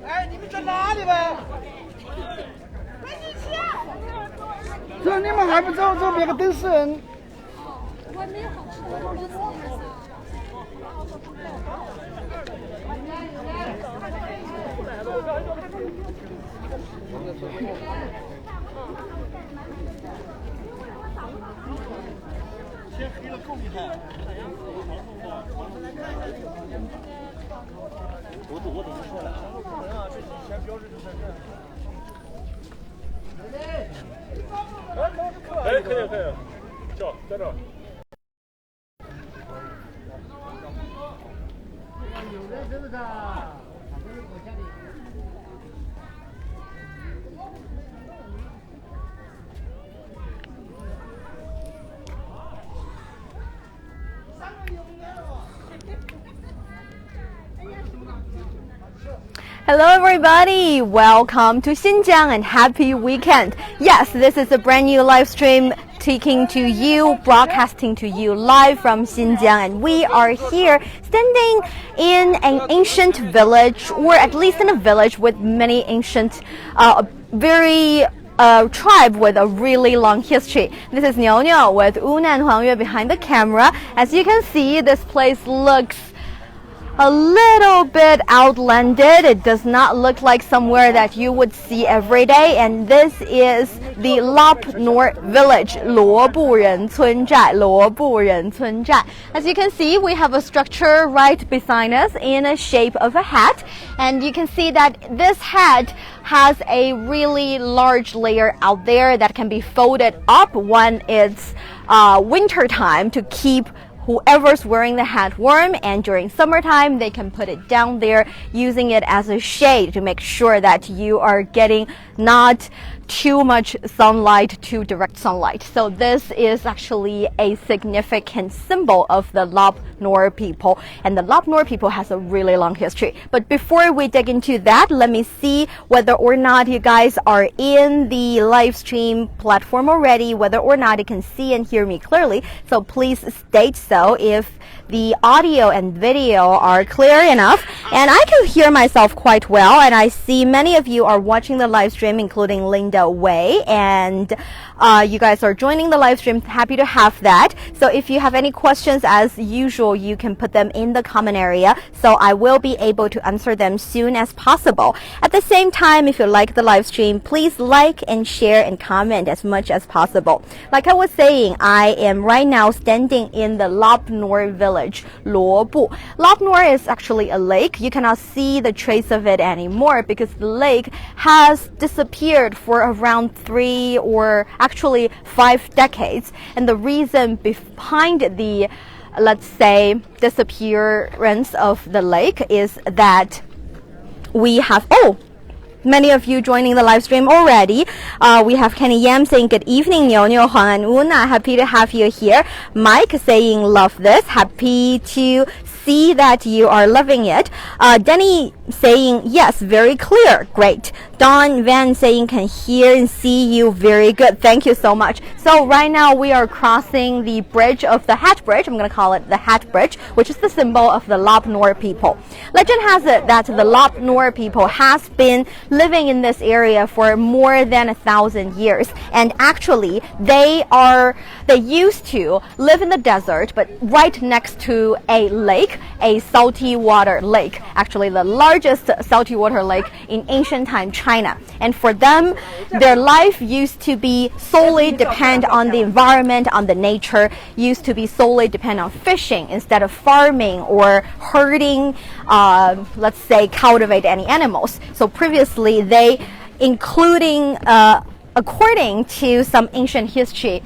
哎，你们在哪里呗？这你们还不走？这别个等死人。我没有好吃天黑了够厉害。我等你说了啊，这以前标志就在这儿。哎，可以，叫在这儿。有人是不是啊？Hello everybody, welcome to Xinjiang and happy weekend. Yes, this is a brand new live stream taking to you, broadcasting to you live from Xinjiang, and we are here standing in an ancient village, or at least in a village with many ancient, tribe with a really long history. This is Niao Niao with Una and Huangyue behind the camera. As you can see, this place looks a little bit outlanded. It does not look like somewhere that you would see every day, and this is the Lop Nor village, Luoburen Cunzhai. As you can see, we have a structure right beside us in a shape of a hat, and you can see that this hat has a really large layer out there that can be folded up when it's winter time to keep whoever's wearing the hat warm, and during summertime they can put it down there using it as a shade to make sure that you are getting not too much sunlight, too direct sunlight. So this is actually a significant symbol of the Lop Nor people, and the Lop Nor people has a really long history. But before we dig into that, let me see whether or not you guys are in the live stream platform already, whether or not you can see and hear me clearly. So please state so if the audio and video are clear enough. And I can hear myself quite well, and I see many of you are watching the live stream, including Linda Wei, and you guys are joining the live stream. Happy to have that. So if you have any questions, as usual, you can put them in the comment area, so I will be able to answer them soon as possible. At the same time, if you like the live stream, please like and share and comment as much as possible. Like I was saying, I am right now standing in the Lop Nor village, Luobu. Lop Nor is actually a lake. You cannot see the trace of it anymore because the lake has disappeared for around 3 or actually 5 decades. And the reason behind the, let's say, disappearance of the lake is that we have, many of you joining the live stream already. We have Kenny Yam saying good evening, Niao Niao, Huang and Una. Happy to have you here. Mike saying love this. Happy to see that you are loving it. Denny saying yes, very clear. Great. Don Van saying can hear and see you. Very good. Thank you so much. So right now we are crossing the bridge of the Hat Bridge. I'm going to call it the Hat Bridge, which is the symbol of the Lop Nor people. Legend has it that the Lop Nor people has been living in this area for more than 1,000 years, and actually they used to live in the desert, but right next to a lake, a salty water lake, actually the largest salty water lake in ancient time, China. And for them, their life used to be solely depend on the environment, on the nature, used to be solely depend on fishing instead of farming or herding, let's say, cultivate any animals. So previously, they, including according to some ancient history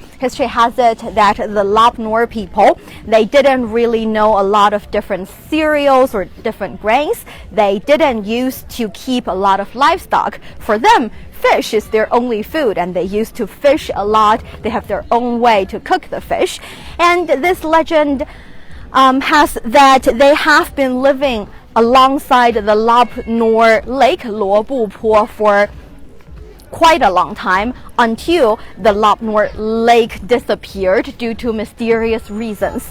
has it that the Lop Nor people, they didn't really know a lot of different cereals or different grains. They didn't use to keep a lot of livestock. For them, fish is their only food, and they used to fish a lot. They have their own way to cook the fish. And this legend has that they have been living alongside the Lop Nor Lake, Luo Bu Po, for quite a long time, until the Lop Nor Lake disappeared due to mysterious reasons.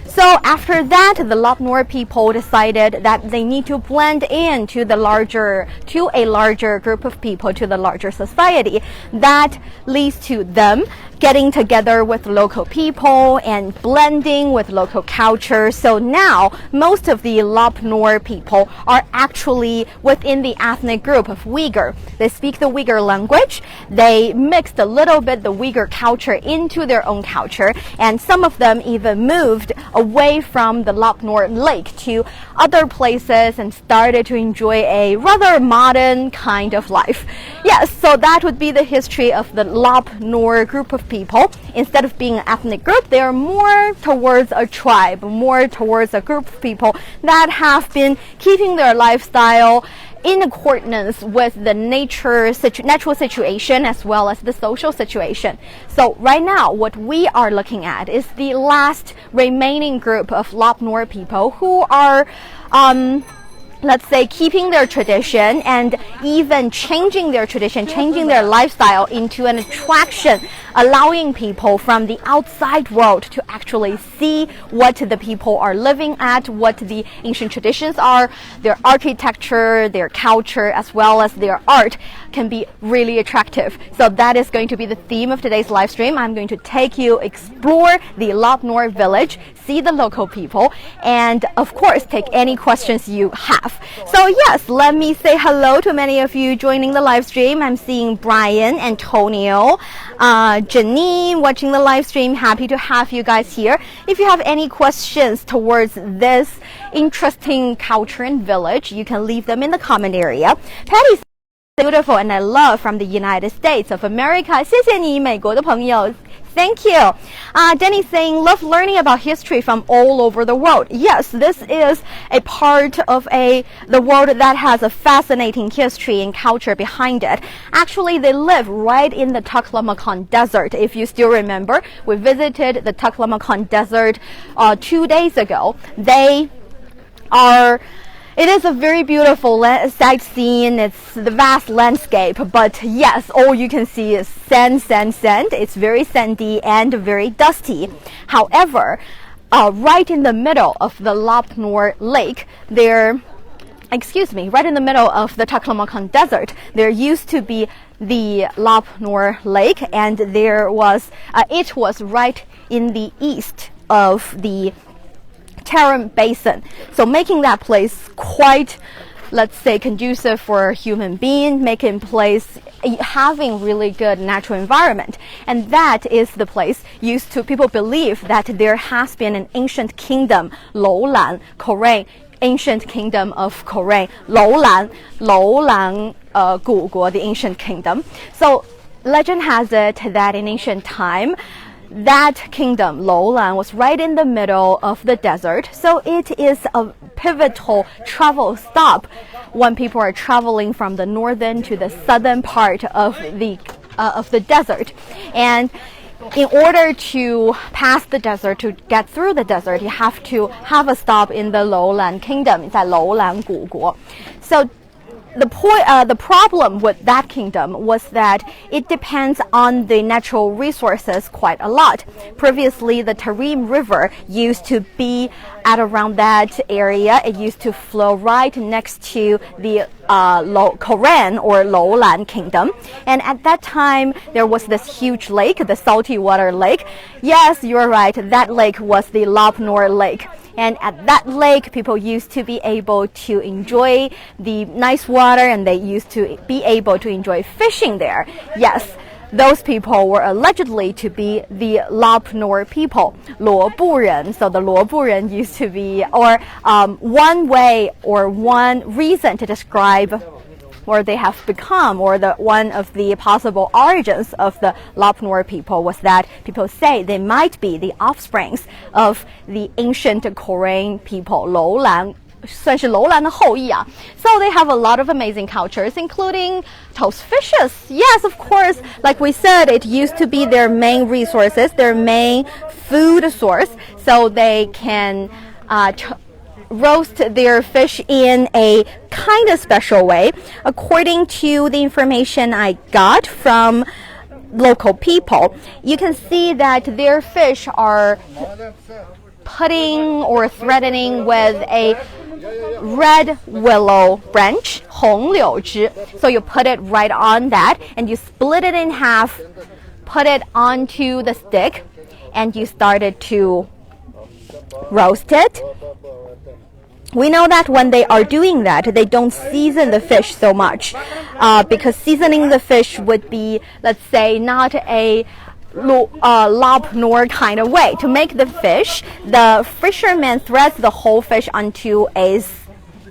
So after that, the Lop Nor people decided that they need to blend in to a larger group of people, to the larger society. That leads to them getting together with local people and blending with local culture. So now most of the Lop Nor people are actually within the ethnic group of Uyghur. They speak the Uyghur language. They mixed a little bit the Uyghur culture into their own culture, and some of them even moved away from the Lop Nor Lake to other places and started to enjoy a rather modern kind of life. Yes, so that would be the history of the Lop Nor group of people. Instead of being an ethnic group, they are more towards a tribe, more towards a group of people that have been keeping their lifestyle in accordance with the natural situation as well as the social situation. So right now, what we are looking at is the last remaining group of Lop Nor people who are let's say, keeping their tradition and even changing their tradition, changing their lifestyle into an attraction, allowing people from the outside world to actually see what the people are living at, what the ancient traditions are, their architecture, their culture, as well as their art can be really attractive. So that is going to be the theme of today's live stream. I'm going to take you explore the Lop Nor village, see the local people, and of course take any questions you have. So yes, let me say hello to many of you joining the live stream. I'm seeing Brian, Antonio, Janine watching the live stream. Happy to have you guys here. If you have any questions towards this interesting culture and village, you can leave them in the comment area. Patty, beautiful, and I love from the United States of America. 谢谢你，美国的朋友。Thank you. Danny saying, love learning about history from all over the world. Yes, this is a part of the world that has a fascinating history and culture behind it. Actually, they live right in the Taklamakan Desert. If you still remember, we visited the Taklamakan Desert 2 days ago. It is a very beautiful sightseeing. It's the vast landscape, but yes, all you can see is sand, sand, sand. It's very sandy and very dusty. However, right in the middle of the Lop Nor Lake, right in the middle of the Taklamakan Desert, there used to be the Lop Nor Lake, and it was right in the east of the Tarim Basin, so making that place quite, let's say, conducive for a human being, having really good natural environment. And that is the place people believe that there has been an ancient kingdom, Loulan, Korean, ancient kingdom of Korean, Loulan, Guguo, the ancient kingdom. So legend has it that in ancient time, that kingdom, Loulan, was right in the middle of the desert, so it is a pivotal travel stop when people are traveling from the northern to the southern part of the desert. And in order to pass the desert, to get through the desert, you have to have a stop in the Loulan kingdom. It's at Loulan Guguo. So the problem with that kingdom was that it depends on the natural resources quite a lot. Previously, the Tarim River used to be at around that area. It used to flow right next to the Korean or Loulan kingdom. And at that time, there was this huge lake, the salty water lake. Yes, you're right. That lake was the Lop Nor Lake. And at that lake, people used to be able to enjoy the nice water, and they used to be able to enjoy fishing there. Yes, those people were allegedly to be the Lop Nor people, 罗布人. So the 罗布人 used to be, or one way or one reason to describe or they have become, or one of the possible origins of the Lop Nor people was that people say they might be the offsprings of the ancient Korean people, 楼兰. 算是楼兰的后裔啊. So they have a lot of amazing cultures, including toast fishes. Yes, of course, like we said, it used to be their main resources, their main food source, so they can roast their fish in a kind of special way. According to the information I got from local people, you can see that their fish are putting or threatening with a red willow branch, 红柳枝. So you put it right on that and you split it in half, put it onto the stick, and you started to roast it. We know that when they are doing that, they don't season the fish so much because seasoning the fish would be, let's say, not a Lop Nor kind of way. To make the fish, the fisherman threads the whole fish onto a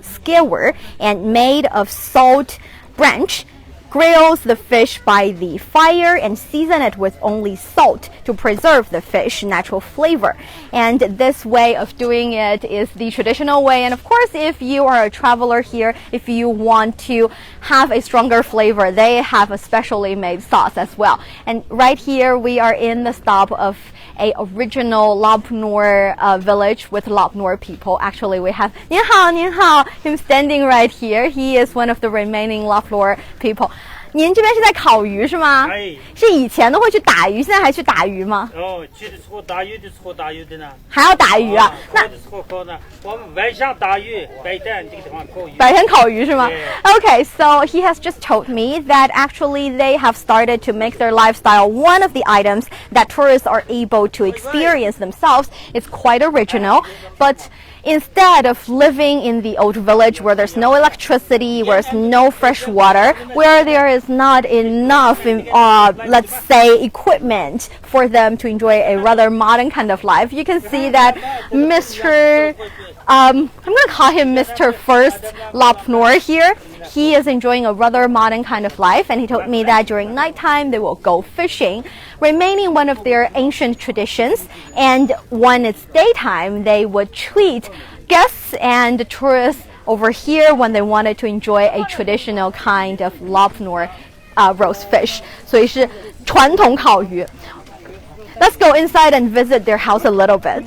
skewer and made of salt branch, grills the fish by the fire and season it with only salt to preserve the fish natural flavor. And this way of doing it is the traditional way. And of course, if you are a traveler here, if you want to have a stronger flavor, they have a specially made sauce as well. And right here we are in the stop of a original Lop Nor village with Lop Nor people. Actually, we have 您好, 您好, him standing right here. He is one of the remaining Lop Nor people. 您这边是在烤鱼是吗？是以前都会去打鱼，现在还去打鱼吗？去的时候打鱼的时候打鱼的呢。还要打鱼啊？那的时候烤呢，我们晚上打鱼，白天这个地方烤鱼。白天烤鱼是吗？ Okay, so he has just told me that actually they have started to make their lifestyle one of the items that tourists are able to experience themselves. It's quite original, but instead of living in the old village where there's no electricity, where there's no fresh water, where there is not enough, let's say, equipment for them to enjoy a rather modern kind of life, you can see that Mr. I'm going to call him Mr. First Lop Nor here. He is enjoying a rather modern kind of life, and he told me that during nighttime they will go fishing, remaining one of their ancient traditions. And when it's daytime, they would treat guests and tourists over here when they wanted to enjoy a traditional kind of Lop Nor roast fish. 所以是传统烤鱼. Let's go inside and visit their house a little bit.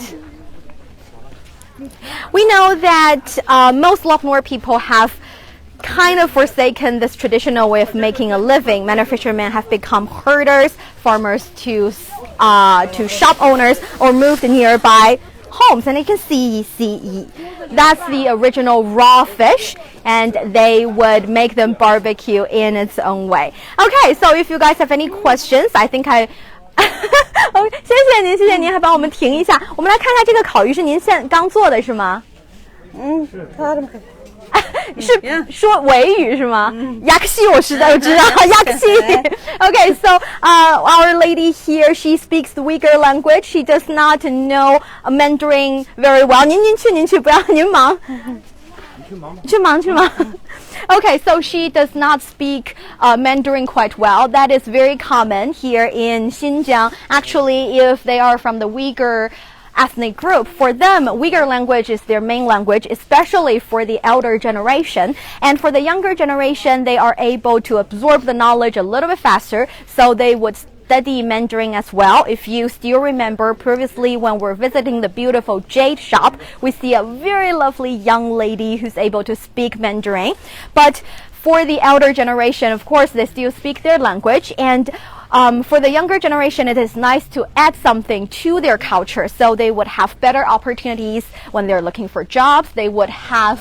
We know that most Lop Nor people have kind of forsaken this traditional way of making a living. Many fishermen have become herders, farmers to shop owners, or moved nearby homes. And you can see that's the original raw fish, and they would make them barbecue in its own way. Okay, so if you guys have any questions, I think I 谢谢您，还帮我们停一下。我们来看看这个烤鱼是您刚做的是吗？是说维语是吗？雅克西我知道雅克西。Okay, so our lady here, she speaks the Uyghur language. She does not know Mandarin very well. 您去，不要您忙。去忙。Okay, so she does not speak Mandarin quite well. That is very common here in Xinjiang. Actually, if they are from the Uyghur ethnic group, for them, Uyghur language is their main language, especially for the elder generation. And for the younger generation, they are able to absorb the knowledge a little bit faster, so they would study Mandarin as well. If you still remember previously when we're visiting the beautiful jade shop, we see a very lovely young lady who's able to speak Mandarin. But for the elder generation, of course, they still speak their language. And for the younger generation, it is nice to add something to their culture, so they would have better opportunities when they're looking for jobs. They would have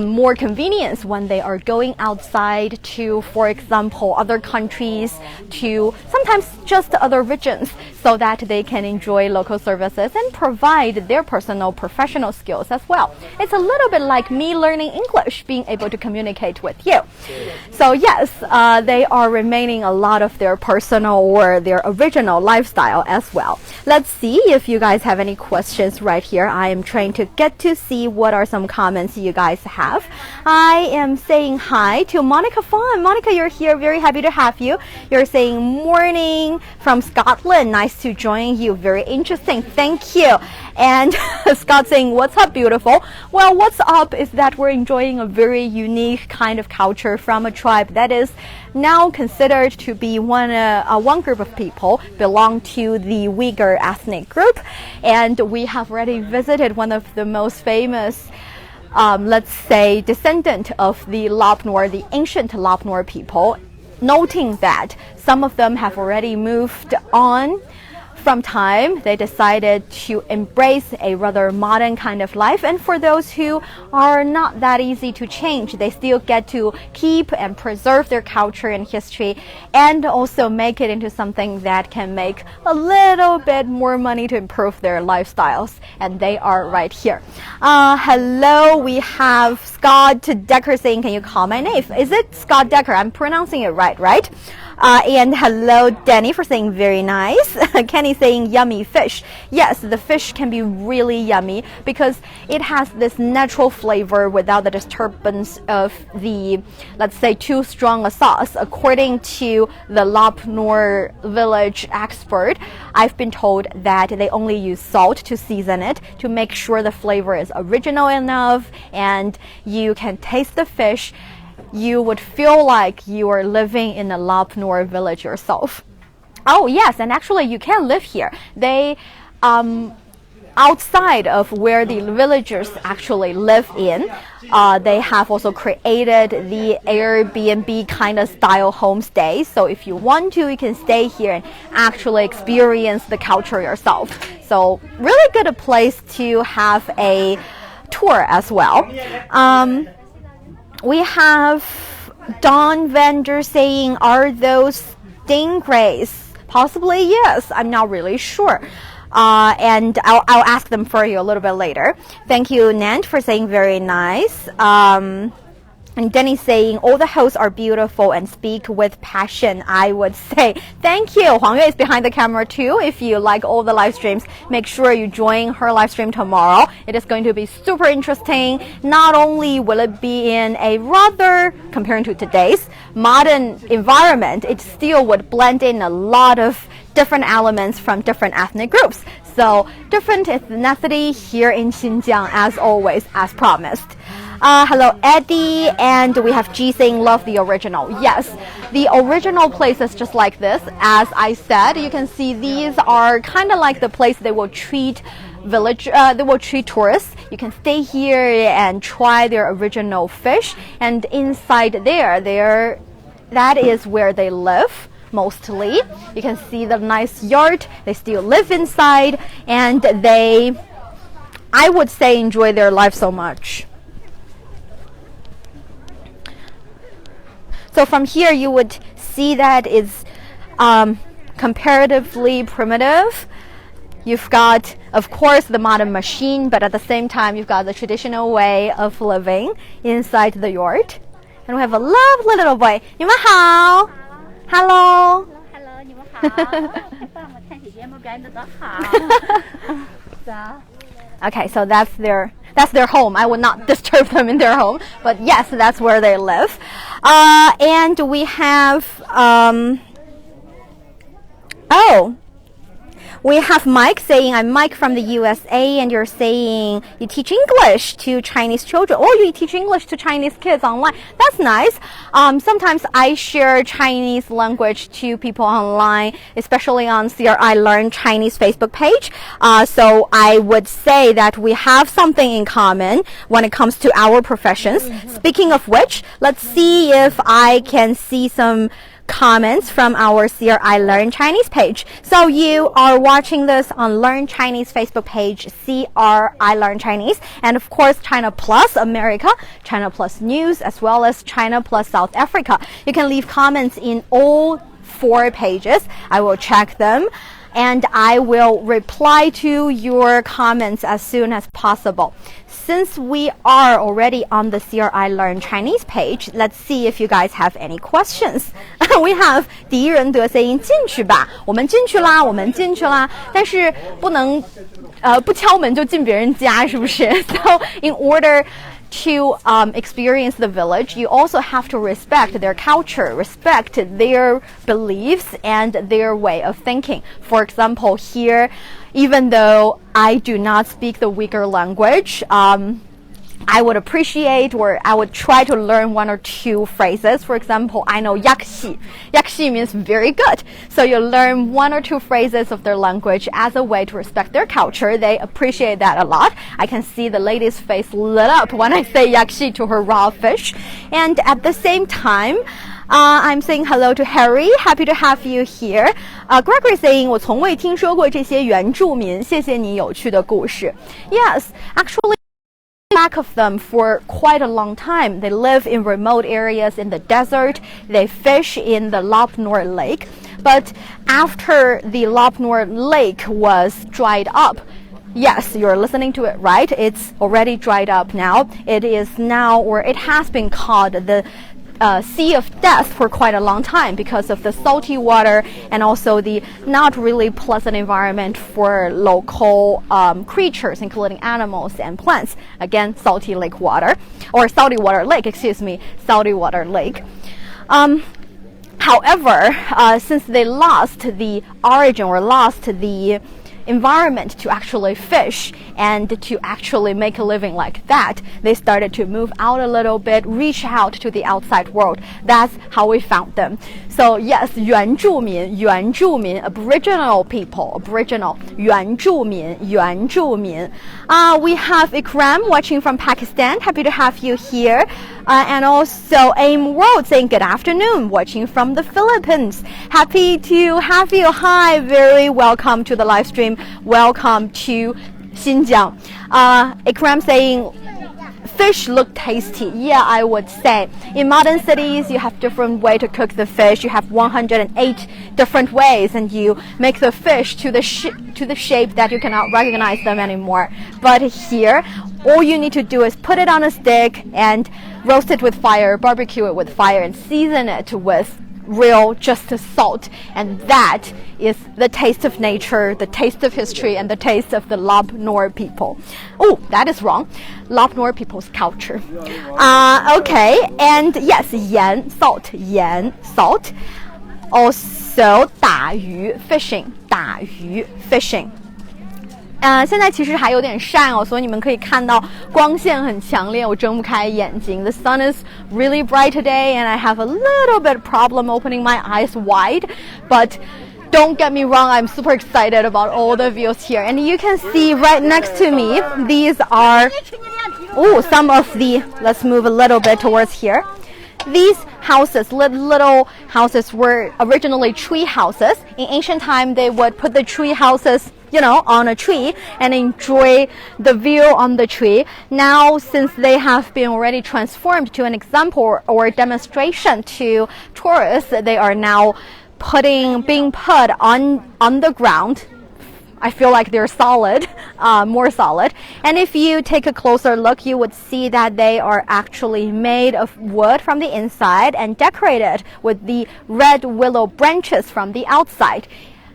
more convenience when they are going outside to, for example, other countries, to sometimes just other regions, so that they can enjoy local services and provide their personal professional skills as well. It's a little bit like me learning English, being able to communicate with you. So yes, they are remaining a lot of their personal or their original lifestyle as well. Let's see if you guys have any questions right here. I am trying to get to see what are some comments you guys have. I am saying hi to Monica Fawn. Monica, you're here. Very happy to have you. You're saying morning from Scotland. Nice to join you. Very interesting. Thank you. And Scott saying, what's up, beautiful? Well, what's up is that we're enjoying a very unique kind of culture from a tribe that is now considered to be one group of people belong to the Uyghur ethnic group. And we have already visited one of the most famous let's say, descendant of the Lop Nor, the ancient Lop Nor people, noting that some of them have already moved on from time. They decided to embrace a rather modern kind of life, and for those who are not that easy to change, they still get to keep and preserve their culture and history, and also make it into something that can make a little bit more money to improve their lifestyles, and they are right here. Hello, we have Scott Decker saying, can you call my name? Is it Scott Decker? I'm pronouncing it right? And hello, Danny, for saying very nice. Kenny saying yummy fish. Yes, the fish can be really yummy because it has this natural flavor without the disturbance of the, let's say, too strong a sauce. According to the Lop Nor village expert, I've been told that they only use salt to season it to make sure the flavor is original enough and you can taste the fish. You would feel like you are living in a Lop Nor village yourself. Oh yes, and actually you can live here. They outside of where the villagers actually live in, they have also created the Airbnb kind of style homestay. So if you want to, you can stay here and actually experience the culture yourself. So really good a place to have a tour as well. We have Don Vander saying, are those stingrays? Possibly, yes. I'm not really sure. And I'll ask them for you a little bit later. Thank you, Nant, for saying very nice. And Denny saying, all the hosts are beautiful and speak with passion. I would say thank you. Huang Yue is behind the camera too. If you like all the live streams, make sure you join her live stream tomorrow. It is going to be super interesting. Not only will it be in a rather, comparing to today's, modern environment, it still would blend in a lot of different elements from different ethnic groups. So different ethnicity here in Xinjiang, as always, as promised. Hello, Eddie, and we have G saying love the original. Yes, the original place is just like this. As I said, you can see these are kind of like the place they will treat they will treat tourists. You can stay here and try their original fish, and inside there, that is where they live. Mostly, you can see the nice yard. They still live inside, and they, I would say, enjoy their life so much. So from here, you would see that it's comparatively primitive. You've got, of course, the modern machine, but at the same time, you've got the traditional way of living inside the yard. And we have a lovely little boy. 你们好 Hello. Hello, 你们好。帮我看姐姐们表演得多好。Okay, so that's their home. I would not disturb them in their home, but yes, that's where they live. And we have we have Mike saying, I'm Mike from the USA, and you're saying you teach English to Chinese children, or you teach English to Chinese kids online. That's nice. Sometimes I share Chinese language to people online, especially on CRI Learn Chinese Facebook page. So I would say that we have something in common when it comes to our professions. Speaking of which, let's see if I can see some comments from our CRI Learn Chinese page. So you are watching this on Learn Chinese Facebook page, CRI Learn Chinese, and of course China Plus America, China Plus News, as well as China Plus South Africa. You can leave comments in all 4 pages. I will check them and I will reply to your comments as soon as possible. Since we are already on the CRI Learn Chinese page, let's see if you guys have any questions. We have 第一人得 saying 进去吧，我们进去啦，我们进去啦，但是不能不敲门就进别人家，是不是？ So in order to experience the village, you also have to respect their culture, respect their beliefs and their way of thinking. For example, here, even though I do not speak the Uyghur language, I would appreciate or I would try to learn 1 or 2 phrases. For example, I know yakxi. Yakxi means very good. So you learn 1 or 2 phrases of their language as a way to respect their culture. They appreciate that a lot. I can see the lady's face lit up when I say yakxi to her raw fish. And at the same time, I'm saying hello to Harry. Happy to have you here. Gregory saying, 我从未听说过这些原住民，谢谢你有趣的故事. Yes, actually, back of them for quite a long time. They live in remote areas in the desert. They fish in the Lop Nor Lake. But after the Lop Nor Lake was dried up, yes, you're listening to it right. It's already dried up now. It is now, or it has been called the Sea of Death for quite a long time because of the salty water and also the not really pleasant environment for local creatures, including animals and plants. Again, salty lake water, or salty water lake, excuse me, salty water lake. However, since they lost the origin or lost the environment to actually fish and to actually make a living like that, they started to move out a little bit, reach out to the outside world. That's how we found them. So yes, 原住民 Aboriginal people, Aboriginal 原住民 We have Ikram watching from Pakistan. Happy to have you here. And also Aim World saying good afternoon, watching from the Philippines. Happy to have you. Hi, very welcome to the live stream. Welcome to Xinjiang. Ikram saying fish look tasty. Yeah, I would say. In modern cities, you have different way to cook the fish. You have 108 different ways, and you make the fish to the shape that you cannot recognize them anymore. But here, all you need to do is put it on a stick and roast it with fire, barbecue it with fire, and season it with real just salt. And that is the taste of nature, the taste of history, and the taste of the Lop Nor people. Oh, that is wrong. Lop Nor people's culture. Okay, and yes, 盐 salt, 盐 salt. Also 打鱼 fishing, 打鱼 fishing. 现在其实还有点晒哦，所以你们可以看到光线很强烈，我睁不开眼睛。The sun is really bright today, and I have a little bit problem opening my eyes wide. But don't get me wrong, I'm super excited about all the views here. And you can see right next to me, these are some of the. Let's move a little bit towards here. These houses, little houses, were originally tree houses. In ancient time, they would put the tree houses, on a tree and enjoy the view on the tree. Now, since they have been already transformed to an example or demonstration to tourists, they are now being put on the ground. I feel like they're solid, more solid. And if you take a closer look, you would see that they are actually made of wood from the inside and decorated with the red willow branches from the outside.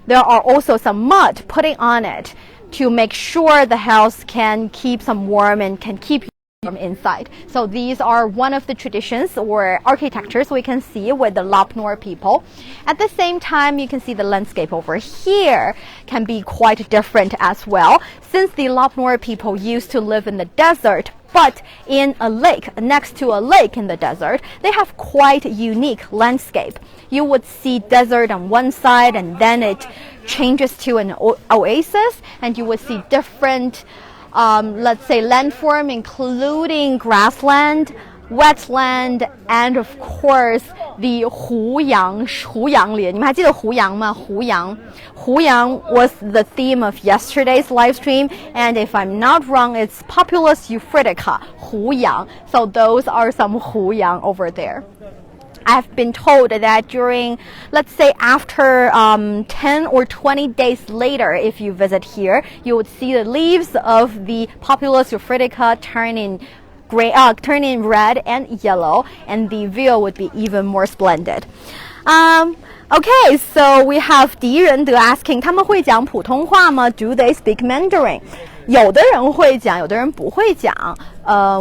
There are also some mud putting on it to make sure the house can keep some warm and can keep from inside. So these are one of the traditions or architectures we can see with the Lop Nor people. At the same time, you can see the landscape over here can be quite different as well, since the Lop Nor people used to live in the desert, but in a lake, next to a lake in the desert, they have quite unique landscape. You would see desert on one side, and then it changes to an oasis, and you would see different let's say landform, including grassland, wetland, and of course the 胡杨林。你们还记得胡杨吗？胡杨 was the theme of yesterday's live stream, and if I'm not wrong, it's Populus euphratica, 胡杨. So those are some 胡杨 over there. I've been told that during, let's say after 10 or 20 days later, if you visit here, you would see the leaves of the Populus euphratica turning red and yellow, and the view would be even more splendid. Okay, so we have 狄仁德 asking, 他们会讲普通话吗？ Do they speak Mandarin? 有的人会讲，有的人不会讲。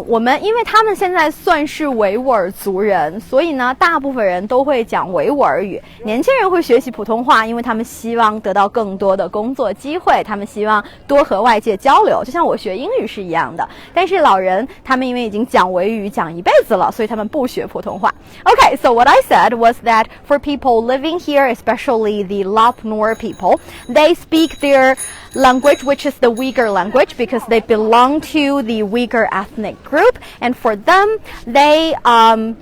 我们因为他们现在算是维吾尔族人，所以呢，大部分人都会讲维吾尔语。年轻人会学习普通话，因为他们希望得到更多的工作机会，他们希望多和外界交流，就像我学英语是一样的。但是老人他们因为已经讲维语讲一辈子了，所以他们不学普通话。Okay, so what I said was that for people living here, especially the Lop Nor people, they speak their language, which is the Uyghur language, because they belong to the Uyghur ethnic group, and for them, they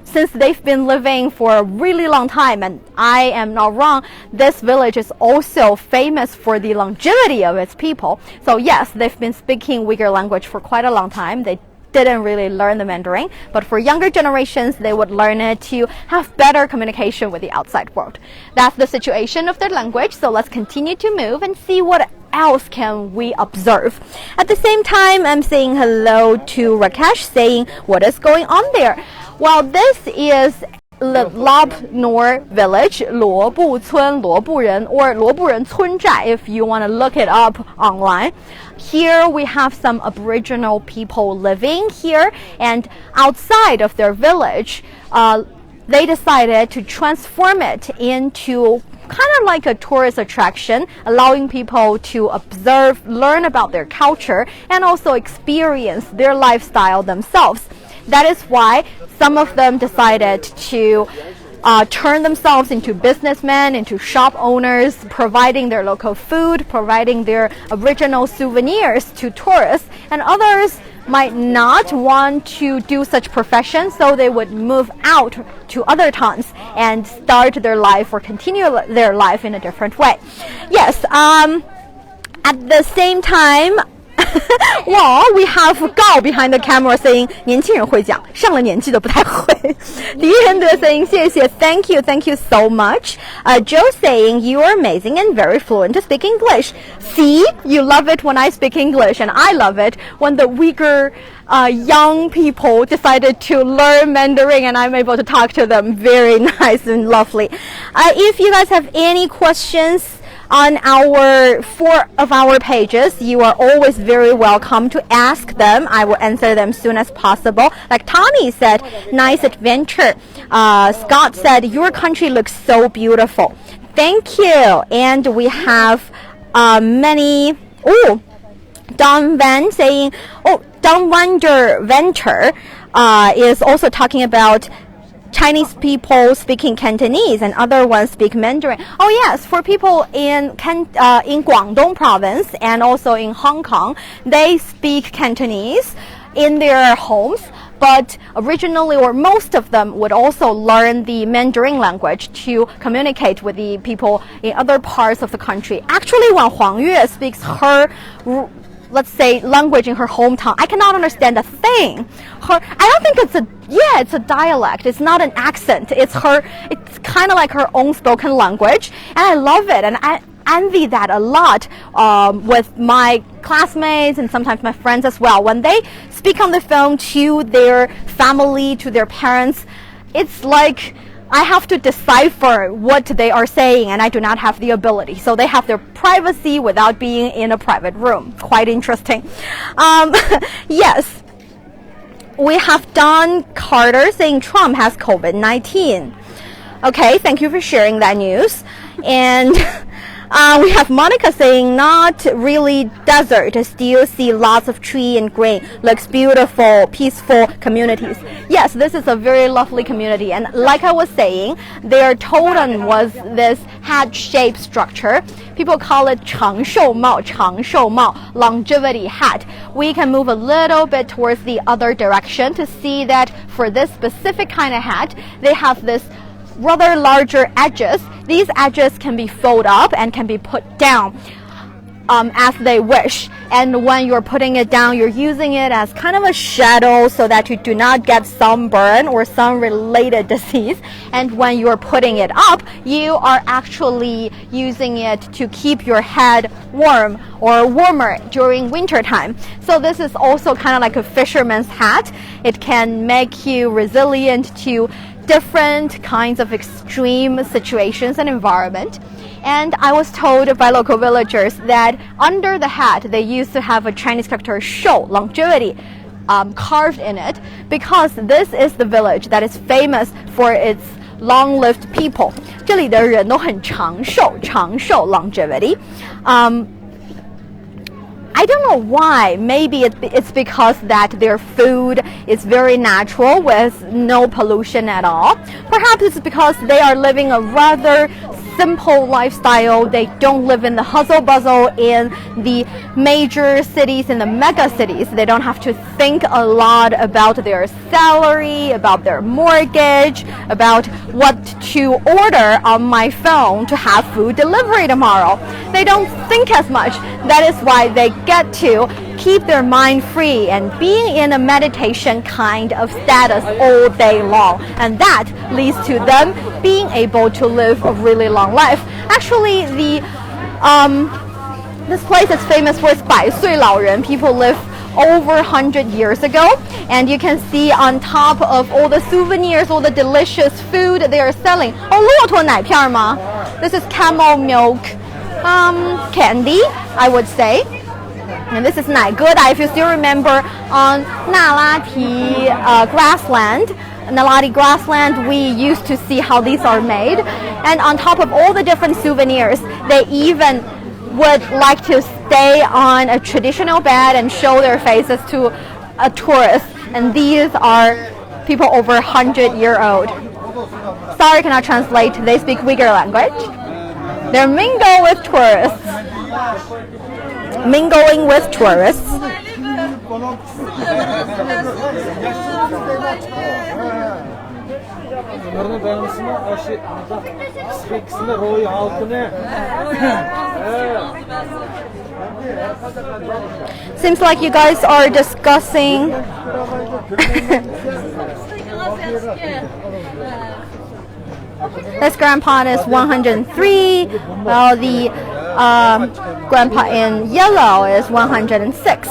since they've been living for a really long time, and I am not wrong, this village is also famous for the longevity of its people. So yes, they've been speaking Uyghur language for quite a long time. They didn't really learn the Mandarin, but for younger generations, they would learn it to have better communication with the outside world. That's the situation of their language, so let's continue to move and see what else can we observe. At the same time, I'm saying hello to Rakesh, saying what is going on there. Well, this is the Lop Nor village, 罗布村, 罗布人, or 罗布人村寨 if you want to look it up online. Here we have some Aboriginal people living here, and outside of their village, they decided to transform it into kind of like a tourist attraction, allowing people to observe, learn about their culture, and also experience their lifestyle themselves. That is why some of them decided to turn themselves into businessmen, into shop owners, providing their local food, providing their original souvenirs to tourists, and others might not want to do such profession, so they would move out to other towns and start their life or continue their life in a different way. Yes, at the same time, well, we have Gao behind the camera saying 年轻人会讲，上了年纪的不太会。狄仁德 saying 谢谢 thank you so much. Joe saying you are amazing and very fluent to speak English. See, you love it when I speak English, and I love it when the Uyghur young people decided to learn Mandarin, and I'm able to talk to them. Very nice and lovely. If you guys have any questions on our 4 of our pages, you are always very welcome to ask them. I will answer them as soon as possible. Like Tommy said, nice adventure. Scott said, your country looks so beautiful. Thank you. And we have many. Oh, Don Van saying, Don Wander Venture is also talking about Chinese people speaking Cantonese and other ones speak Mandarin. Oh yes, for people in Guangdong province and also in Hong Kong, they speak Cantonese in their homes. But originally, or most of them, would also learn the Mandarin language to communicate with the people in other parts of the country. Actually, when Huang Yue speaks her, let's say, language in her hometown, I cannot understand a thing. I don't think it's a dialect. It's not an accent. It's kind of like her own spoken language, and I love it, and I envy that a lot with my classmates and sometimes my friends as well. When they speak on the phone to their family, to their parents, it's like I have to decipher what they are saying, and I do not have the ability. So they have their privacy without being in a private room. Quite interesting. Yes. We have Don Carter saying Trump has COVID-19. Okay, thank you for sharing that news. And we have Monica saying not really desert, still see lots of tree and green, looks beautiful, peaceful communities. Yes, this is a very lovely community, and like I was saying, their totem was this hat-shaped structure. People call it 长寿帽, longevity hat. We can move a little bit towards the other direction to see that for this specific kind of hat, they have this rather larger edges. These edges can be folded up and can be put down as they wish. And when you're putting it down, you're using it as kind of a shadow so that you do not get sunburn or sun-related disease. And when you're putting it up, you are actually using it to keep your head warm or warmer during winter time. So this is also kind of like a fisherman's hat. It can make you resilient to different kinds of extreme situations and environment. And I was told by local villagers that under the hat they used to have a Chinese character 寿 longevity carved in it, because this is the village that is famous for its long-lived people. 这里的人都很长寿 longevity. I don't know why. Maybe it's because that their food is very natural with no pollution at all. Perhaps it's because they are living a rather simple lifestyle. They don't live in the hustle bustle in the major cities, in the mega cities. They don't have to think a lot about their salary, about their mortgage, about what to order on my phone to have food delivery tomorrow. They don't think as much. That is why they get to keep their mind free and being in a meditation kind of status all day long. And that leads to them being able to live a really long life. Actually, this place is famous for its 百岁老人. People live over 100 years ago, and you can see on top of all the souvenirs, all the delicious food they are selling. 骆驼奶片吗? This is camel milk candy, I would say. And this is 奶疙瘩. If you still remember on Nalati grassland, we used to see how these are made. And on top of all the different souvenirs, they even would like to stay on a traditional bed and show their faces to a tourist. And these are people over 100 years old. Sorry, cannot translate. They speak Uyghur language. They're mingling with tourists. Seems like you guys are discussing this grandpa is 103, while the grandpa in yellow is 106.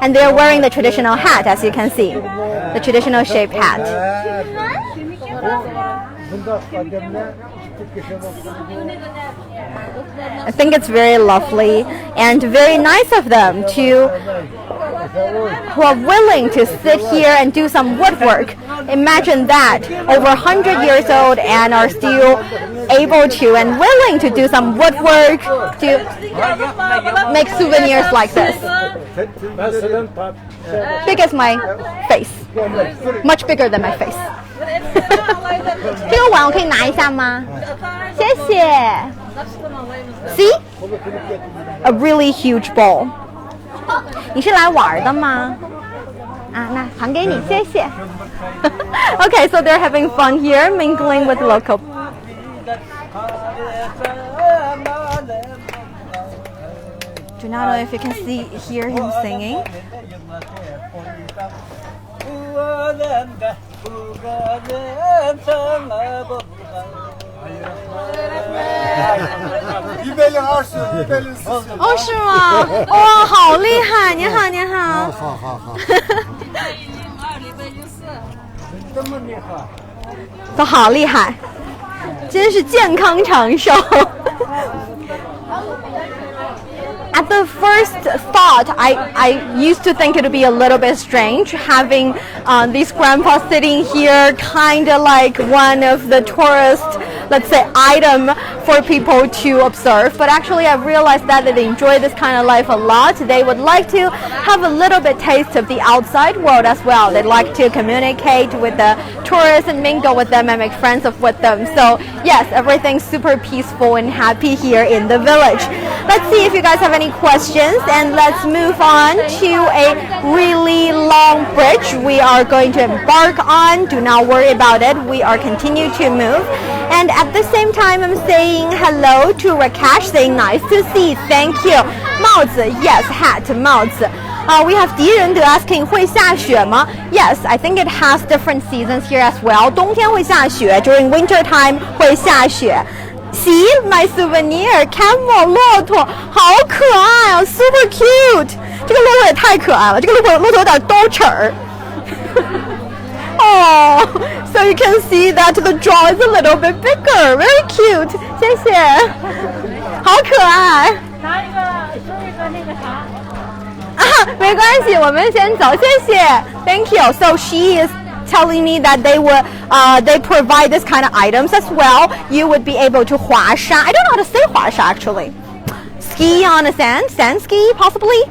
And they're wearing the traditional hat, as you can see, the traditional shaped hat. I think it's very lovely and very nice of them who are willing to sit here and do some woodwork. Imagine that, over 100 years old and are still able to and willing to do some woodwork to make souvenirs like this. Big as my face, much bigger than my face. 这个碗我可以拿一下吗？谢谢。See? A really huge bowl. 你是来玩的吗？啊，那还给你，谢谢。Okay, so they're having fun here, mingling with local. Do not know if you can hear him singing. Oh, 是吗？哇，好厉害！你好，你好。好。都好厉害，真是健康长寿。At the first thought, I used to think it would be a little bit strange having these grandpas sitting here, kind of like one of the tourist, let's say, item for people to observe. But actually, I've realized that they enjoy this kind of life a lot. They would like to have a little bit taste of the outside world as well. They'd like to communicate with the tourists and mingle with them and make friends with them. So yes, everything's super peaceful and happy here in the village. Let's see if you guys have any questions, and let's move on to a really long bridge we are going to embark on. Do not worry about it. We are continue to move. And at the same time, I'm saying hello to Rakesh, saying nice to see. Thank you. 帽子 yes, hat 帽子。We have 敌人得 asking 会下雪吗 Yes, I think it has different seasons here as well. 冬天会下雪 during winter time 会下雪。See my souvenir, camel 骆驼，好可爱啊 ，super cute。这个骆驼也太可爱了，这个骆驼有点兜齿儿。Oh, so you can see that the jaw is a little bit bigger, very cute. 谢谢，好可爱。拿一个说一个那个啥。没关系，我们先走，谢谢 ，Thank you. So she is telling me that they provide this kind of items as well. You would be able to 滑沙. I don't know how to say 滑沙 actually. Ski on the sand ski possibly,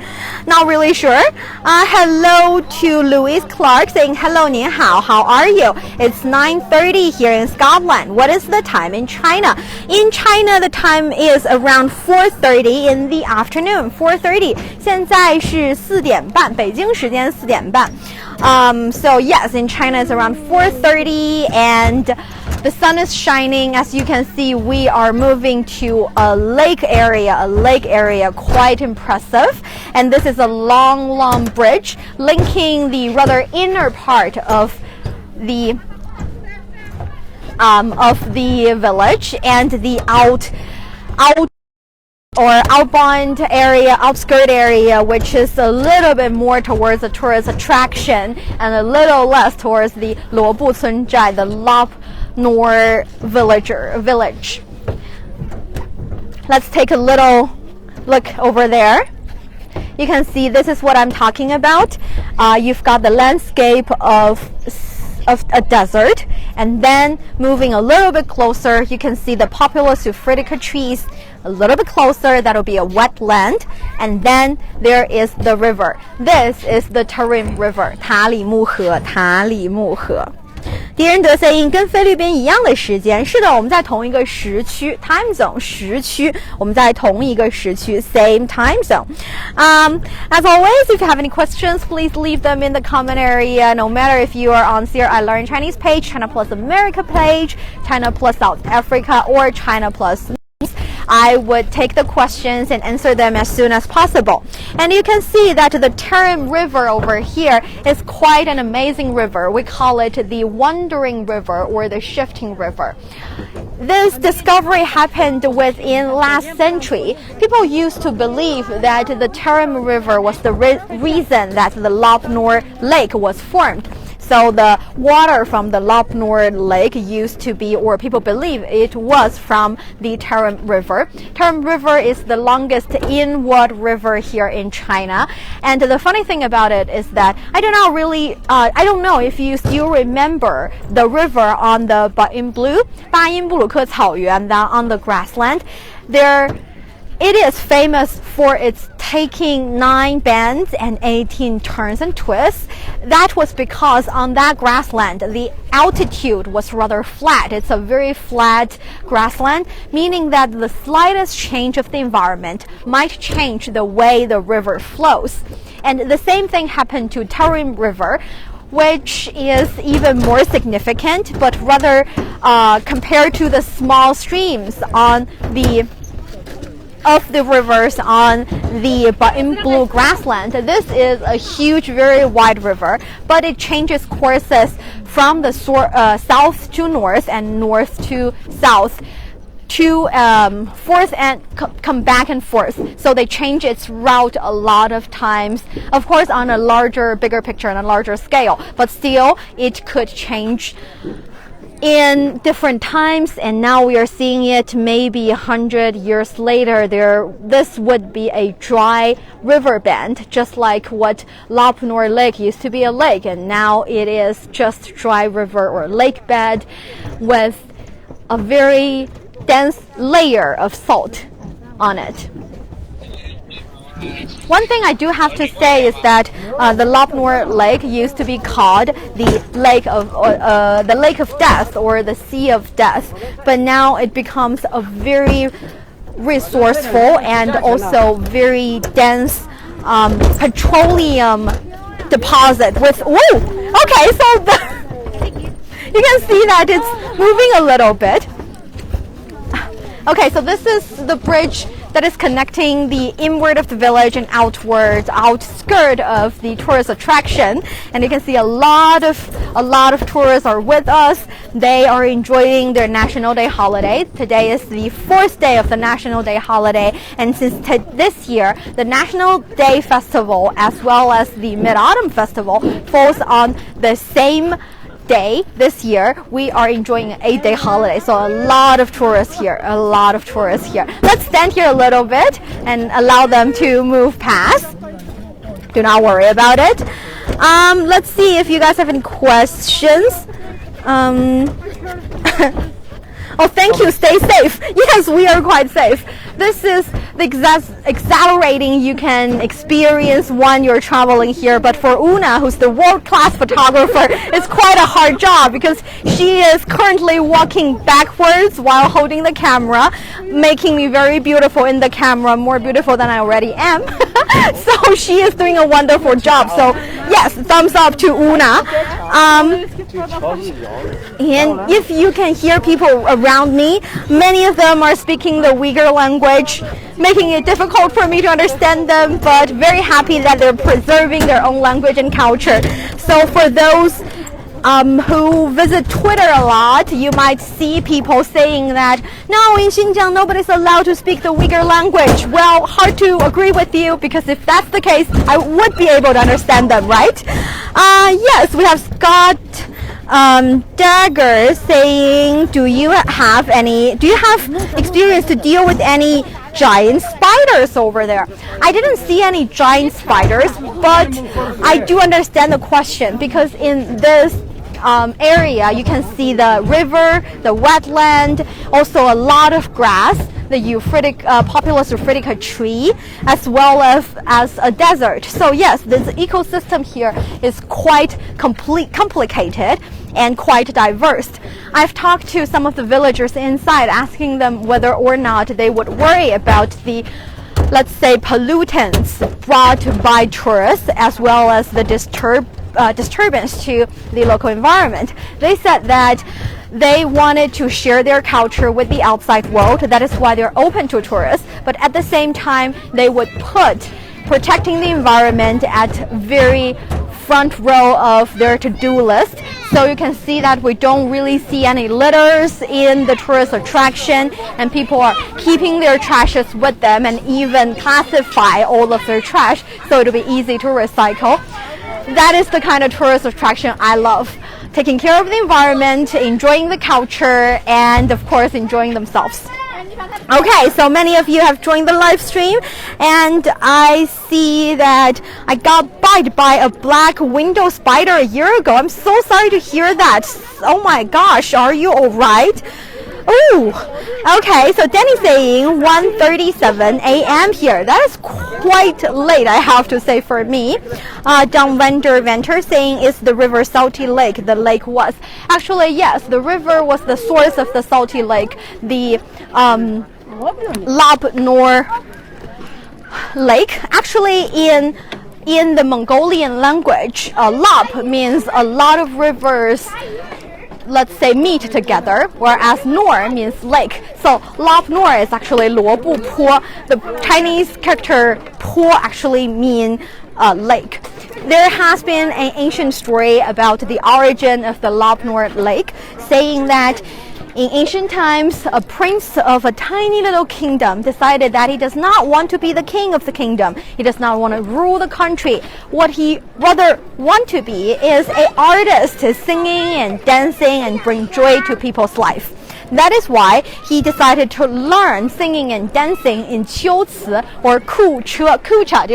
not really sure. Hello to Louise Clark saying hello 您好 how are you? It's 9:30 here in Scotland. What is the time in China? In China the time is around 4:30 in the afternoon. 4:30 现在是4点半，北京时间4点半。So yes, in China it's around 4:30 and the sun is shining. As you can see, we are moving to a lake area, quite impressive. And this is a long bridge linking the rather inner part of the village and the outbound area, outskirt area, which is a little bit more towards the tourist attraction and a little less towards the 罗布村寨, the Lop-Nor village. Let's take a little look over there. You can see this is what I'm talking about. You've got the landscape of a desert, and then moving a little bit closer, you can see the popular Sufritica trees. A little bit closer, that'll be a wetland, and then there is the river. This is the Tarim River, 塔里木河。敌人得 saying 跟菲律宾一样的时间，是的，我们在同一个时区 time zone 时区，我们在同一个时区 same time zone. As always, if you have any questions, please leave them in the comment area. No matter if you are on CRI Learn Chinese page, China Plus America page, China Plus South Africa, or China Plus, I would take the questions and answer them as soon as possible. And you can see that the Tarim River over here is quite an amazing river. We call it the Wandering River or the Shifting River. This discovery happened within last century. People used to believe that the Tarim River was the reason that the Lop-Nor Lake was formed. So the water from the Lop-Nor Lake used to be, or people believe it was from the Tarim River. Tarim River is the longest inward river here in China. And the funny thing about it is that I don't know if you still remember the river on the 巴音布鲁克草原 on the grassland. It is famous for its taking 9 bends and 18 turns and twists. That was because on that grassland, the altitude was rather flat. It's a very flat grassland, meaning that the slightest change of the environment might change the way the river flows. And the same thing happened to Tarim River, which is even more significant, but rather compared to the small streams on the rivers on the blue grassland. This is a huge, very wide river, but it changes courses from the south to north and north to south to forth and come back and forth. So they change its route a lot of times, of course on a bigger picture and a larger scale, but still it could change in different times, and now we are seeing it maybe 100 years later. This would be a dry river bend, just like what Lop-Nor Lake used to be a lake, and now it is just dry river or lake bed with a very dense layer of salt on it. One thing I do have to say is that the Lop Nor Lake used to be called the Lake of Death or the Sea of Death, but now it becomes a very resourceful and also very dense petroleum deposit with. Whoa! Okay, so you can see that it's moving a little bit. Okay, so this is the bridge that is connecting the inward of the village and outward, outskirt of the tourist attraction. And you can see a lot of tourists are with us. They are enjoying their National Day holiday. Today is the 4th day of the National Day holiday. And since this year, the National Day Festival as well as the Mid-Autumn Festival falls on the same day this year, we are enjoying an 8-day holiday, so a lot of tourists here. Let's stand here a little bit and allow them to move past. Do not worry about it. Let's see if you guys have any questions. Oh, thank you. Stay safe. Yes, we are quite safe. This is the exhilarating you can experience when you're traveling here. But for Una, who's the world-class photographer, it's quite a hard job because she is currently walking backwards while holding the camera, making me very beautiful in the camera, more beautiful than I already am. So she is doing a wonderful job. So yes, thumbs up to Una. And if you can hear people around me, many of them are speaking the Uyghur language, making it difficult for me to understand them, but very happy that they're preserving their own language and culture. So for those who visit Twitter a lot, you might see people saying that, no, in Xinjiang, nobody's allowed to speak the Uyghur language. Well, hard to agree with you, because if that's the case, I would be able to understand them, right? Yes, we have Scott Dagger saying, do you have experience to deal with any giant spiders over there? I didn't see any giant spiders, but I do understand the question, because in this area you can see the river, the wetland, also a lot of grass, the Populus euphratica tree, as well as a desert. So yes, this ecosystem here is quite complicated and quite diverse. I've talked to some of the villagers inside, asking them whether or not they would worry about the, let's say, pollutants brought by tourists, as well as the disturbance to the local environment. They said that they wanted to share their culture with the outside world. That is why they're open to tourists. But at the same time, they would put protecting the environment at very front row of their to-do list. So you can see that we don't really see any litters in the tourist attraction, and people are keeping their trashes with them and even classify all of their trash so it'll be easy to recycle. That is the kind of tourist attraction I love. Taking care of the environment, enjoying the culture, and of course enjoying themselves. Okay, so many of you have joined the live stream, and I see that I got bitten by a black window spider a year ago. I'm so sorry to hear that. Oh my gosh, are you alright? Oh, okay, so Danny saying 1:37 a.m. here. That is quite late, I have to say, for me. Don Venter saying, is the river Salty Lake? The lake was. Actually, yes, the river was the source of the Salty Lake. The Lop Nor Lake. Actually, in the Mongolian language, Lop means a lot of rivers, let's say, meet together, whereas Nor means lake. So Lop Nor is actually Luobu Po. The Chinese character Po actually mean lake. There has been an ancient story about the origin of the Lop Nor Lake, saying that in ancient times, a prince of a tiny little kingdom decided that he does not want to be the king of the kingdom. He does not want to rule the country. What he rather want to be is an artist, singing and dancing and bring joy to people's life. That is why he decided to learn singing and dancing in Qiuci or Kucha.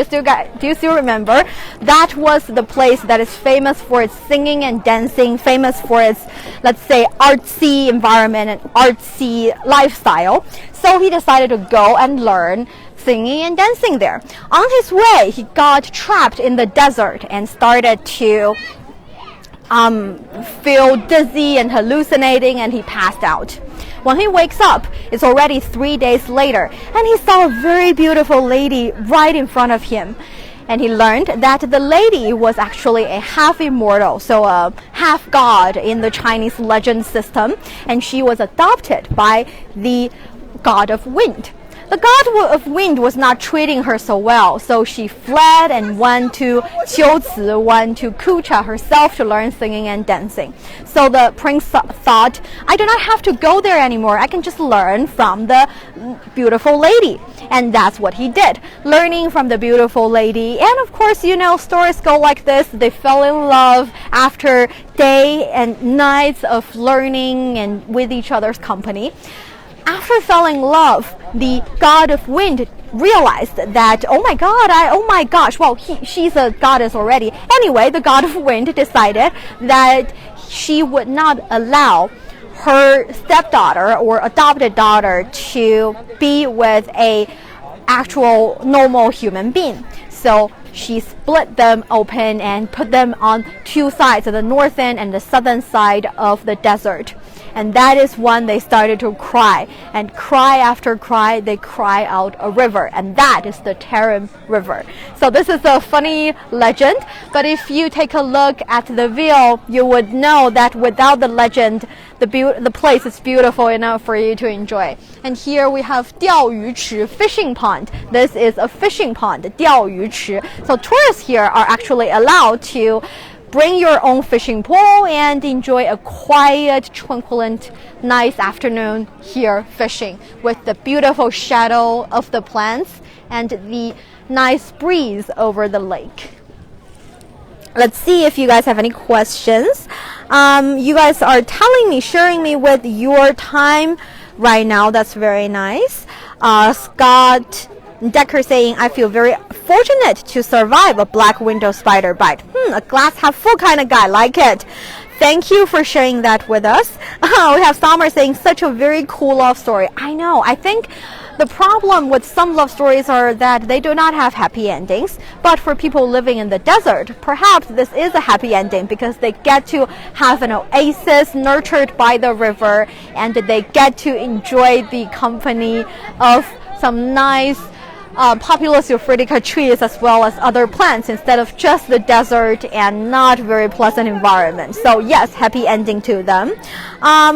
Do you still remember? That was the place that is famous for its singing and dancing, famous for its, let's say, artsy environment and artsy lifestyle. So he decided to go and learn singing and dancing there. On his way, he got trapped in the desert and started to feel dizzy and hallucinating, and he passed out. When he wakes up, it's already 3 days later, and he saw a very beautiful lady right in front of him. And he learned that the lady was actually a half immortal, so a half god in the Chinese legend system, and she was adopted by the god of wind. The god of wind was not treating her so well, so she fled and went to Qiuci, went to Kucha herself to learn singing and dancing. So the prince thought, I do not have to go there anymore. I can just learn from the beautiful lady. And that's what he did, learning from the beautiful lady. And of course, you know, stories go like this. They fell in love after day and nights of learning and with each other's company. After falling in love, the god of wind realized that, oh my gosh, well, she's a goddess already. Anyway, the god of wind decided that she would not allow her stepdaughter or adopted daughter to be with a actual normal human being. So she split them open and put them on two sides, the northern and the southern side of the desert. And that is when they started to cry. And cry after cry, they cry out a river. And that is the Tarim River. So this is a funny legend. But if you take a look at the view, you would know that without the legend, the place is beautiful enough for you to enjoy. And here we have 钓鱼池 fishing pond. This is a fishing pond, 钓鱼池. So tourists here are actually allowed to bring your own fishing pole and enjoy a quiet, tranquil, nice afternoon here fishing with the beautiful shadow of the plants and the nice breeze over the lake. Let's see if you guys have any questions. You guys are telling me, sharing me with your time right now. That's very nice. Scott Decker saying, I feel very fortunate to survive a black widow spider bite. A glass half full kind of guy, like it. Thank you for sharing that with us. We have Summer saying, such a very cool love story. I know. I think the problem with some love stories are that they do not have happy endings. But for people living in the desert, perhaps this is a happy ending because they get to have an oasis nurtured by the river, and they get to enjoy the company of some nice Populus euphratica trees as well as other plants instead of just the desert and not very pleasant environment. So yes, happy ending to them.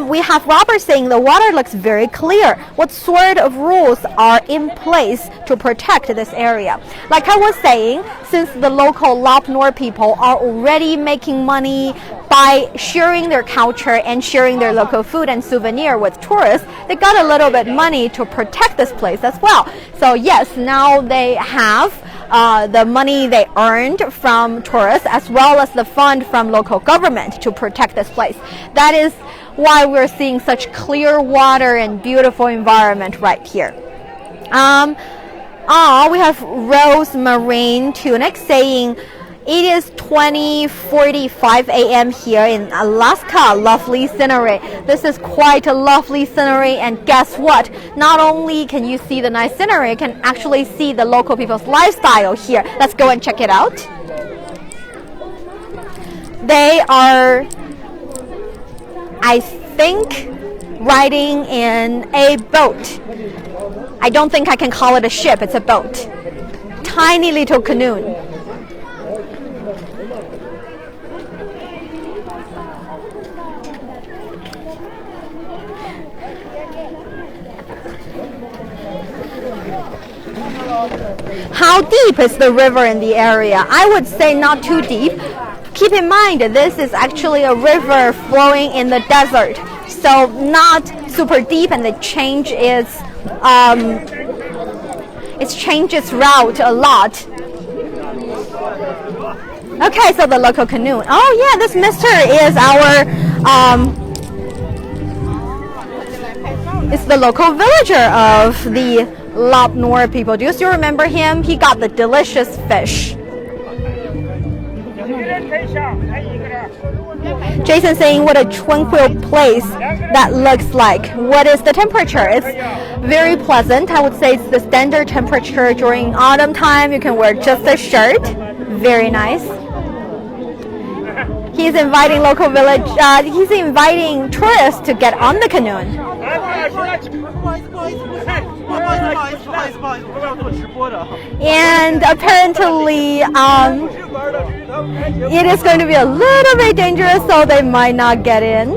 We have Robert saying the water looks very clear. What sort of rules are in place to protect this area? Like I was saying, since the local Lop Nor people are already making money by sharing their culture and sharing their local food and souvenir with tourists, they got a little bit money to protect this place as well. So yes, now they have the money they earned from tourists as well as the fund from local government to protect this place. That is why we're seeing such clear water and beautiful environment right here. We have Rose Marine Tunic saying, it is 20:45 a.m. here in Alaska. Lovely scenery. This is quite a lovely scenery, and guess what? Not only can you see the nice scenery, you can actually see the local people's lifestyle here. Let's go and check it out. They are, I think, riding in a boat. I don't think I can call it a ship, it's a boat. Tiny little canoe. How deep is the river in the area? I would say not too deep. Keep in mind, this is actually a river flowing in the desert, so not super deep, and it changes its route a lot. Okay, so the local canoe. Oh yeah, this mister is our it's the local villager of the Lop Nor people. Do you still remember him? He got the delicious fish. 人可以下，还一个人。 Jason saying what a tranquil place that looks like. What is the temperature? It's very pleasant. I would say it's the standard temperature during autumn time. You can wear just a shirt. Very nice. He's inviting local village. He's inviting tourists to get on the canoe. And apparently, it is going to be a little bit dangerous, so they might not get in.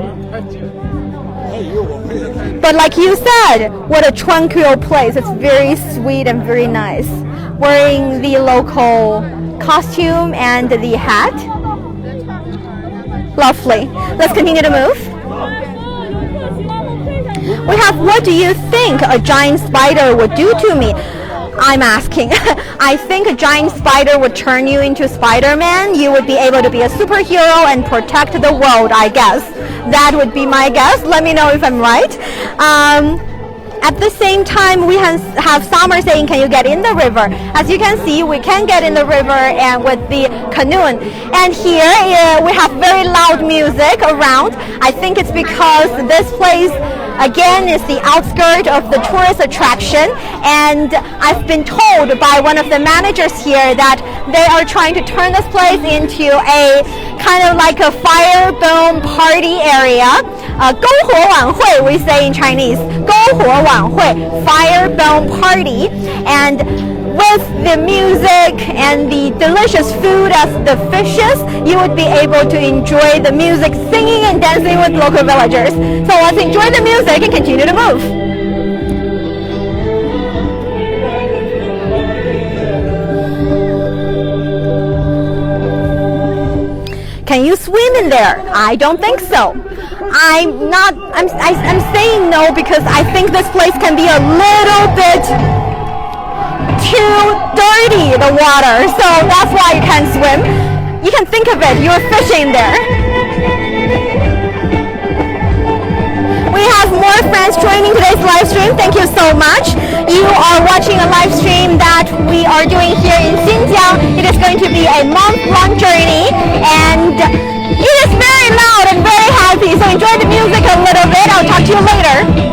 But like you said, what a tranquil place. It's very sweet and very nice. Wearing the local costume and the hat. Lovely. Let's continue to move. We have what do you think a giant spider would do to me? I'm asking. I think a giant spider would turn you into Spider-Man. You would be able to be a superhero and protect the world, I guess. That would be my guess. Let me know if I'm right. At the same time, we have Summer saying, can you get in the river? As you can see, we can get in the river and with the canoe. And here we have very loud music around. I think it's because this place again is the outskirt of the tourist attraction, and I've been told by one of the managers here that they are trying to turn this place into a kind of like a fire boom party area. 篝火晚会 we say in Chinese. 篝火晚会 fire boom party, and with the music and the delicious food as the fishes, you would be able to enjoy the music, singing and dancing with local villagers. So let's enjoy the music and continue to move. Can you swim in there? I don't think so. I'm saying no because I think this place can be a little bit too dirty, the water, so that's why you can't swim. You can think of it, you're fishing there. We have more friends joining today's live stream. Thank you so much. You are watching a live stream that we are doing here in Xinjiang. It is going to be a month-long journey, and it is very loud and very happy, so enjoy the music a little bit. I'll talk to you later.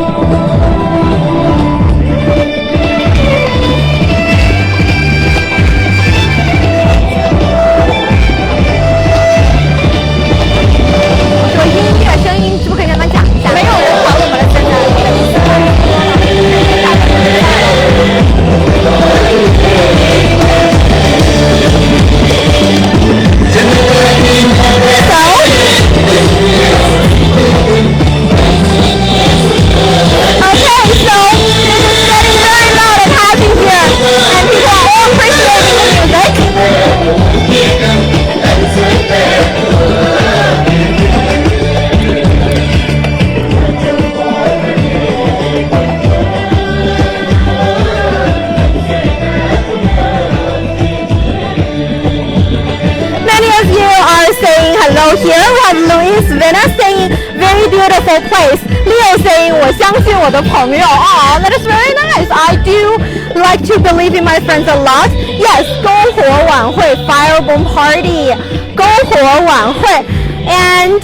Hello here. We have Luis Vena saying very beautiful place. Leo saying 我相信我的朋友. Oh, that is very nice. I do like to believe in my friends a lot. Yes, 篝火晚会 fire boom party. 篝火晚会 and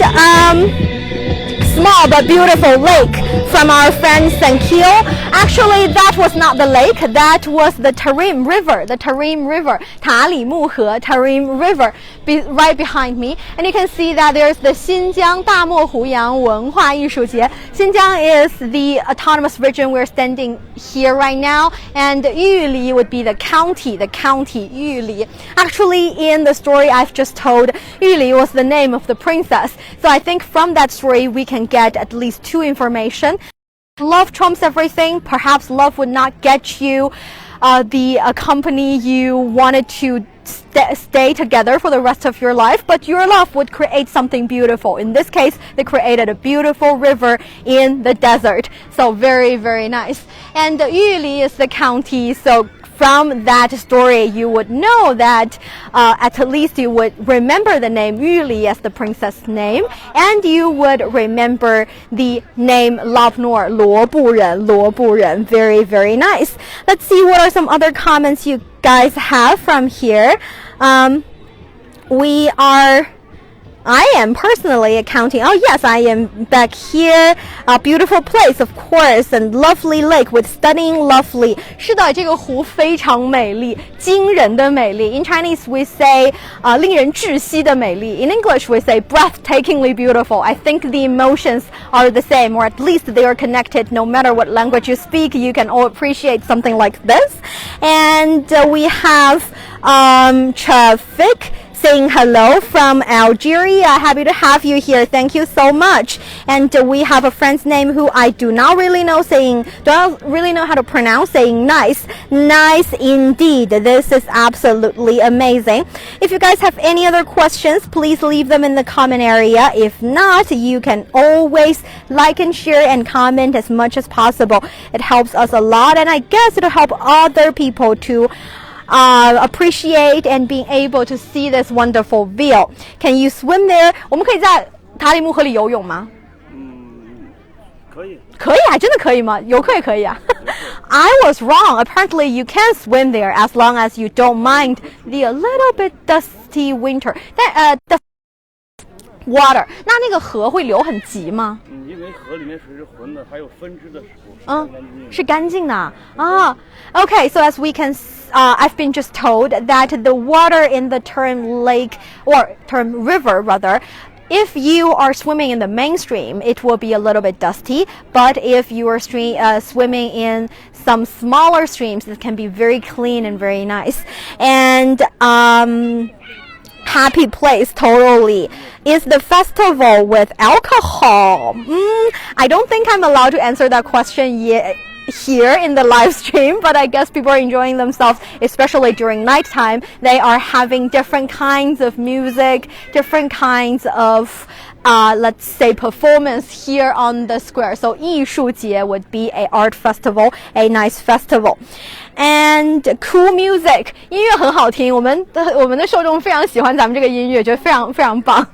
small but beautiful lake from our friend Sankil. Actually, that was not the lake. That was the Tarim River. The Tarim River, 塔里木河 Tarim River, right behind me. And you can see that there's the Xinjiang 大漠湖洋文化艺术节. Xinjiang is the autonomous region we're standing here right now, and Yuli would be the county Yuli. Actually, in the story I've just told, Yuli was the name of the princess. So I think from that story we can get at least two information. Love trumps everything. Perhaps love would not get you the company you wanted to stay together for the rest of your life, but your love would create something beautiful. In this case, they created a beautiful river in the desert. So very, very nice. And Yuli is the county, so from that story, you would know that at least you would remember the name Yuli as the princess name, and you would remember the name Lapnor, 罗布人. Very, very nice. Let's see what are some other comments you guys have from here. I am personally counting. Oh yes, I am back here. A beautiful place, of course, and lovely lake with stunning lovely. 是的，这个湖非常美丽，惊人的美丽。In Chinese we say 令人窒息的美丽。In English we say breathtakingly beautiful. I think the emotions are the same, or at least they are connected. No matter what language you speak, you can all appreciate something like this. And we have traffic saying hello from Algeria. Happy to have you here. Thank you so much. And we have a friend's name who I do not really know how to pronounce, saying nice. Nice indeed. This is absolutely amazing. If you guys have any other questions, please leave them in the comment area. If not, you can always like and share and comment as much as possible. It helps us a lot, and I guess it'll help other people to appreciate and being able to see this wonderful view. Can you swim there? 我们可以在塔里木河里游泳吗？可以。可以啊，真的可以吗？游客也可以啊。I was wrong. Apparently, you can swim there as long as you don't mind the a little bit dusty winter. 但water， 那个河会流很急吗？因为河里面水是浑的，还有分支的时候。是干净的啊。Okay, so as we can, I've been just told that the water in the term lake or term river rather. If you are swimming in the mainstream, it will be a little bit dusty. But if you are swimming in some smaller streams, it can be very clean and very nice. And happy place, totally. Is the festival with alcohol? I don't think I'm allowed to answer that question yet here in the live stream, but I guess people are enjoying themselves, especially during nighttime. They are having different kinds of music, different kinds of let's say performance here on the square. So 艺术节 would be a art festival, a nice festival. And cool music. 音乐很好听，我们的受众非常喜欢咱们这个音乐，觉得非常非常棒。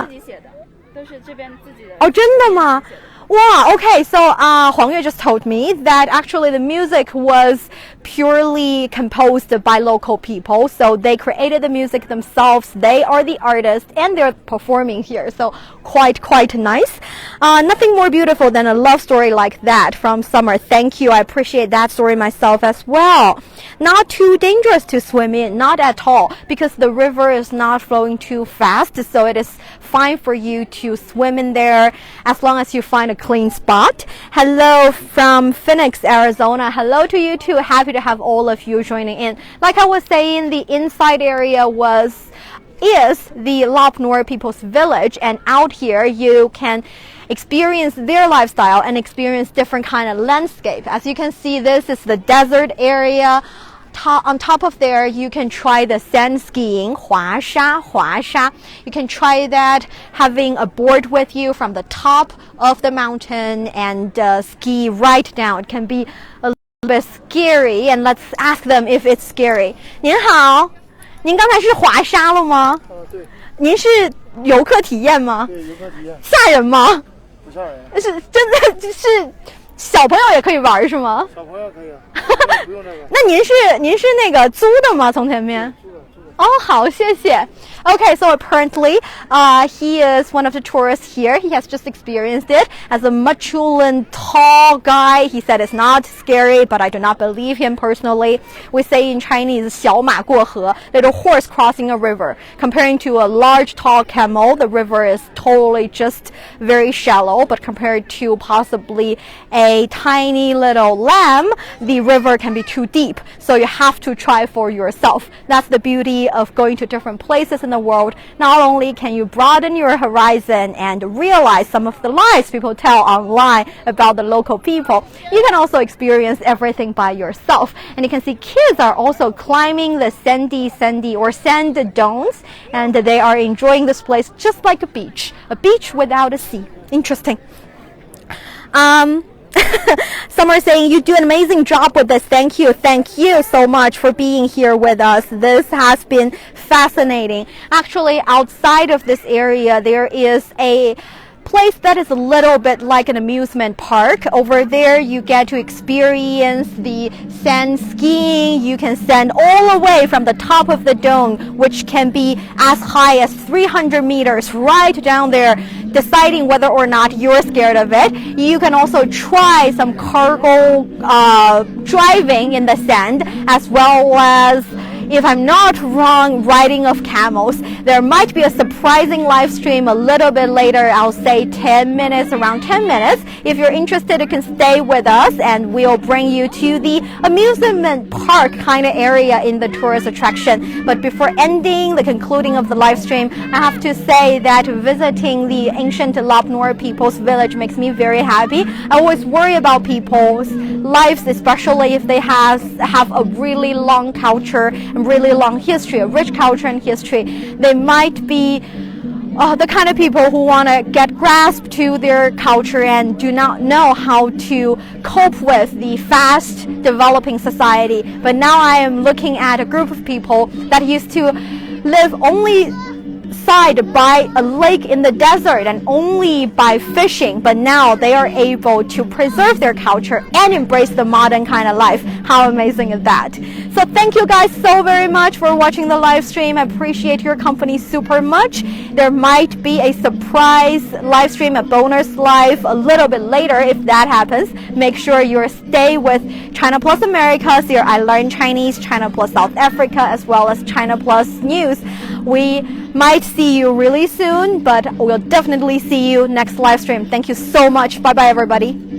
自己写的，都是这边自己的。哦，真的吗？Wow, okay, so Huang Yue just told me that actually the music was purely composed by local people. So they created the music themselves. They are the artists and they're performing here. So quite nice. Nothing more beautiful than a love story like that from Summer. Thank you. I appreciate that story myself as well. Not too dangerous to swim in, not at all, because the river is not flowing too fast. So it is fine for you to swim in there as long as you find a clean spot. Hello from Phoenix, Arizona. Hello to you too. Happy to have all of you joining in. Like I was saying, the inside area is the Lop Nor People's Village, and out here you can experience their lifestyle and experience different kind of landscape. As you can see, this is the desert area. On top of there, you can try the sand skiing, 滑沙. You can try that, having a board with you from the top of the mountain and ski right down. It can be a little bit scary, and let's ask them if it's scary. 您好，您刚才是滑沙了吗？对。您是游客体验吗？对，游客体验。吓人吗？不吓人。是真的，是小朋友也可以玩是吗？小朋友可以啊，不用这个。那您是那个租的吗？从前面？哦，好，谢谢。Okay, so apparently, he is one of the tourists here. He has just experienced it as a Machulan tall guy. He said it's not scary, but I do not believe him personally. We say in Chinese, 小马过河, little horse crossing a river. Comparing to a large tall camel, the river is totally just very shallow, but compared to possibly a tiny little lamb, the river can be too deep. So you have to try for yourself. That's the beauty of going to different places in the world. Not only can you broaden your horizon and realize some of the lies people tell online about the local people, you can also experience everything by yourself. And you can see kids are also climbing the sandy or sand dunes, and they are enjoying this place just like a beach without a sea. Interesting. Summer saying, you do an amazing job with this. Thank you so much for being here with us. This has been fascinating. Actually, outside of this area, there is a place that is a little bit like an amusement park. Over there, you get to experience the sand skiing. You can stand all the way from the top of the dome, which can be as high as 300 meters right down there, deciding whether or not you're scared of it. You can also try some cargo driving in the sand, as well as, if I'm not wrong, riding of camels. There might be a surprising live stream a little bit later, I'll say 10 minutes, around 10 minutes. If you're interested, you can stay with us and we'll bring you to the amusement park kind of area in the tourist attraction. But before ending, the concluding of the live stream, I have to say that visiting the ancient Lop Nor people's village makes me very happy. I always worry about people's lives, especially if they have a really long culture and really long history, a rich culture and history. They might be the kind of people who want to get grasp to their culture and do not know how to cope with the fast developing society. But now I am looking at a group of people that used to live only side by a lake in the desert and only by fishing, but now they are able to preserve their culture and embrace the modern kind of life. How amazing is that? So thank you guys so very much for watching the live stream. I appreciate your company super much. There might be a surprise live stream, a bonus live a little bit later. If that happens, make sure you stay with China Plus America, here I Learn Chinese, China Plus South Africa, as well as China Plus News. We might see you really soon, but we'll definitely see you next live stream. Thank you so much. Bye bye everybody.